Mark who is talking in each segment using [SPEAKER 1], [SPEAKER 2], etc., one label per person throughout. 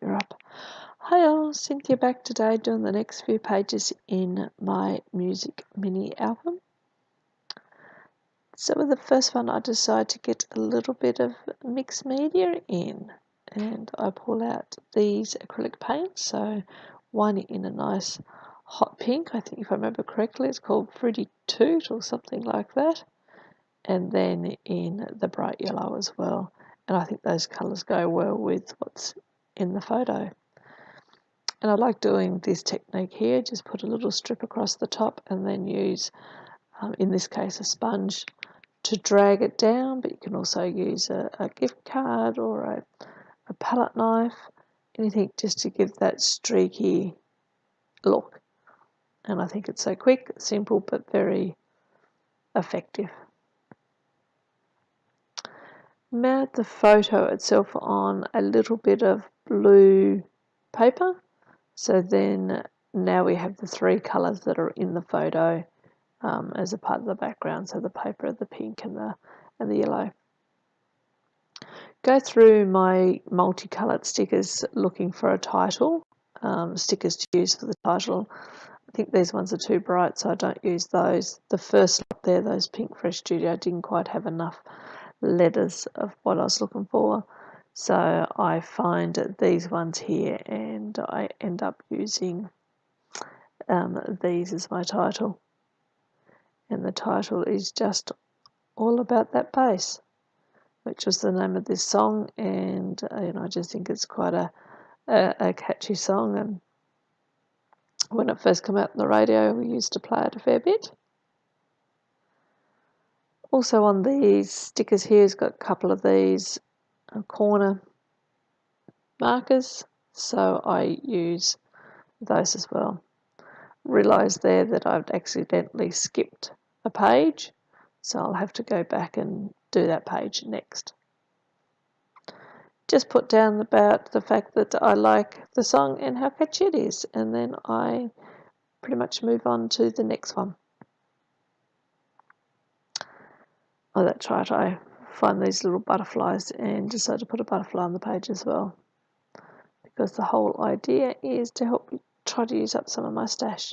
[SPEAKER 1] you're up. Hi all, Cynthia back today doing the next few pages in my music mini album. So with the first one I decided to get a little bit of mixed media in, and I pull out these acrylic paints. So one in a nice hot pink, I think if I remember correctly it's called Fruity Toot or something like that, and then in the bright yellow as well. And I think those colours go well with what's in the photo. And I like doing this technique here, just put a little strip across the top and then use, in this case, a sponge to drag it down, but you can also use a gift card or a palette knife, anything just to give that streaky look. And I think it's so quick, simple, but very effective. Mount the photo itself on a little bit of blue paper. So then now we have the three colours that are in the photo as a part of the background. So the paper, the pink and the yellow. Go through my multicoloured stickers looking for a title, stickers to use for the title. I think these ones are too bright, so I don't use those. The first lot there, those Pink Fresh Studio, didn't quite have enough letters of what I was looking for. So I find these ones here and I end up using these as my title. And the title is just all about that bass, which was the name of this song. And I just think it's quite a catchy song. And when it first came out on the radio, we used to play it a fair bit. Also on these stickers here, it's got a couple of these corner markers, so I use those as well. Realised there that I've accidentally skipped a page, so I'll have to go back and do that page next. Just put down about the fact that I like the song and how catchy it is, and then I pretty much move on to the next one. Oh, that's right, I find these little butterflies and decided to put a butterfly on the page as well, because the whole idea is to help me try to use up some of my stash.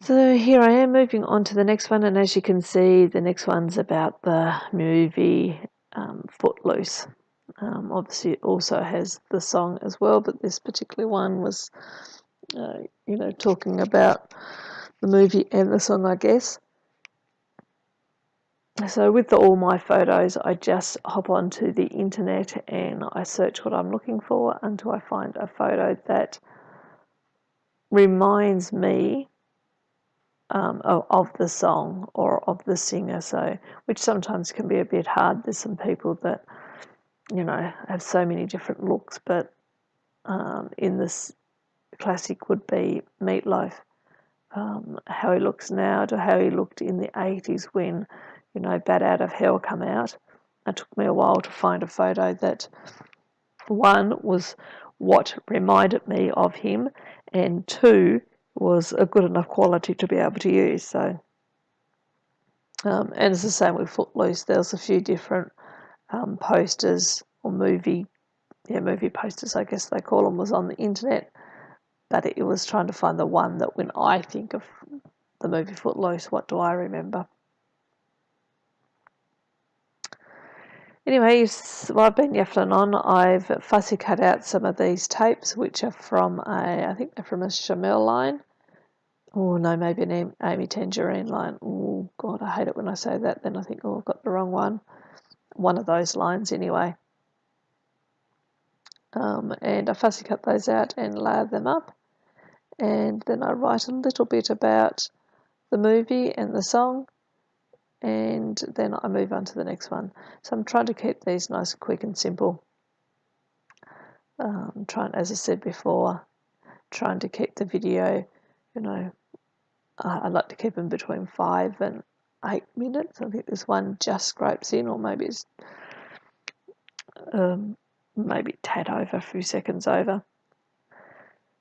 [SPEAKER 1] So here I am moving on to the next one, and as you can see, the next one's about the movie Footloose. Obviously it also has the song as well, but this particular one was talking about the movie and the song, I guess. So with all my photos, I just hop onto the internet and I search what I'm looking for until I find a photo that reminds me of the song or of the singer. So, which sometimes can be a bit hard. There's some people that have so many different looks, but in this classic would be Meatloaf. How he looks now to how he looked in the 80s when Bat Out of Hell come out. It took me a while to find a photo that, one, was what reminded me of him, and two, was a good enough quality to be able to use. So, and it's the same with Footloose. There's a few different posters or movie posters, I guess they call them, was on the internet, but it was trying to find the one that when I think of the movie Footloose, what do I remember? Anyway, while I've been yaffling on, I've fussy cut out some of these tapes, which are from I think they're from a Chamel line. Oh no, maybe an Amy Tangerine line. Oh God, I hate it when I say that. Then I think, oh, I've got the wrong one. One of those lines anyway. And I fussy cut those out and layer them up. And then I write a little bit about the movie and the song, and then I move on to the next one. So I'm trying to keep these nice, quick and simple. As I said before, trying to keep the video, I like to keep them between 5 and 8 minutes. I think this one just scrapes in, or maybe it's maybe a tad over, a few seconds over.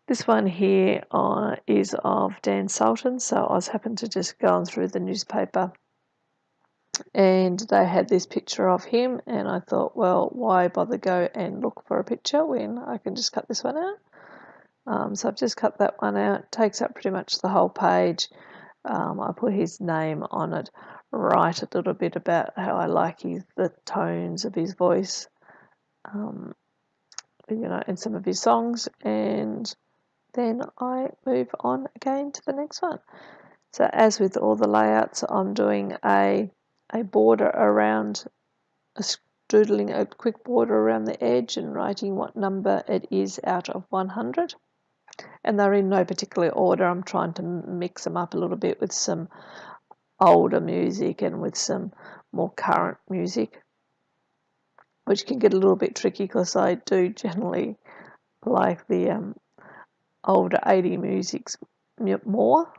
[SPEAKER 1] This one here is of Dan Sultan, so I was happened to just going through the newspaper and they had this picture of him, and I thought, well, why bother go and look for a picture when I can just cut this one out? So I've just cut that one out. It takes up pretty much the whole page. I put his name on it, write a little bit about how I like the tones of his voice, in some of his songs, and then I move on again to the next one. So as with all the layouts, I'm doing a border around, doodling a quick border around the edge and writing what number it is out of 100. And they're in no particular order. I'm trying to mix them up a little bit with some older music and with some more current music, which can get a little bit tricky because I do generally like the older 80 musics more.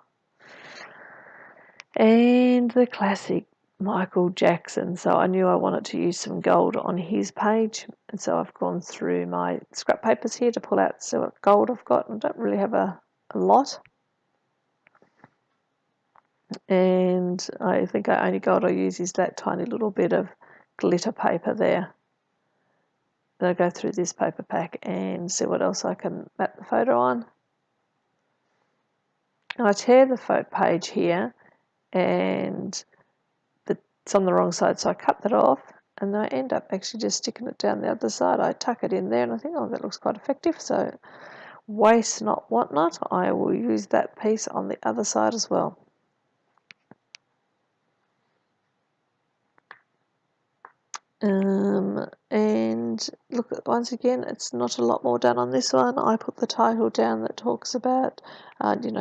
[SPEAKER 1] And the classic Michael Jackson. So I knew I wanted to use some gold on his page, and so I've gone through my scrap papers here to pull out see what gold I've got. I don't really have a lot, and I think the only gold I use is that tiny little bit of glitter paper there. Then I go through this paper pack and see what else I can map the photo on. And I tear the photo page here, and it's on the wrong side, so I cut that off, and then I end up actually just sticking it down the other side. I tuck it in there, and I think, oh, that looks quite effective. So waste not, want not. I will use that piece on the other side as well. And look, once again, it's not a lot more done on this one. I put the title down that talks about,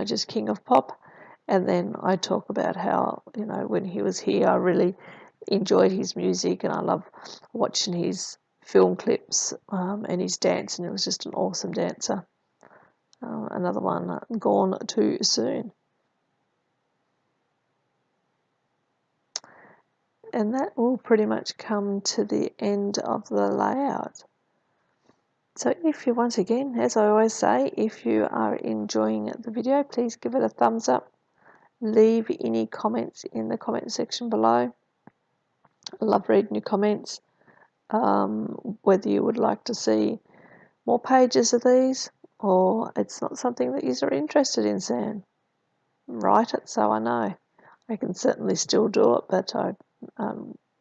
[SPEAKER 1] just King of Pop, and then I talk about how, when he was here, I really enjoyed his music, and I love watching his film clips and his dance, and he was just an awesome dancer. Another one, Gone Too Soon. And that will pretty much come to the end of the layout. So if you, once again, as I always say, if you are enjoying the video, please give it a thumbs up. Leave any comments in the comment section below. I love reading your comments. Whether you would like to see more pages of these, or it's not something that you're interested in seeing, write it so I know. I can certainly still do it, but I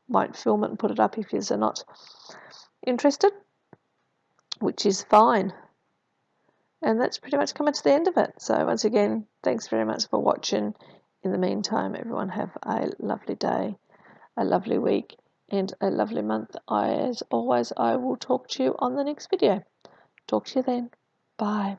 [SPEAKER 1] won't film it and put it up if you're not interested, which is fine. And that's pretty much coming to the end of it. So once again, thanks very much for watching. In the meantime, everyone have a lovely day, a lovely week, and a lovely month. As always, I will talk to you on the next video. Talk to you then. Bye.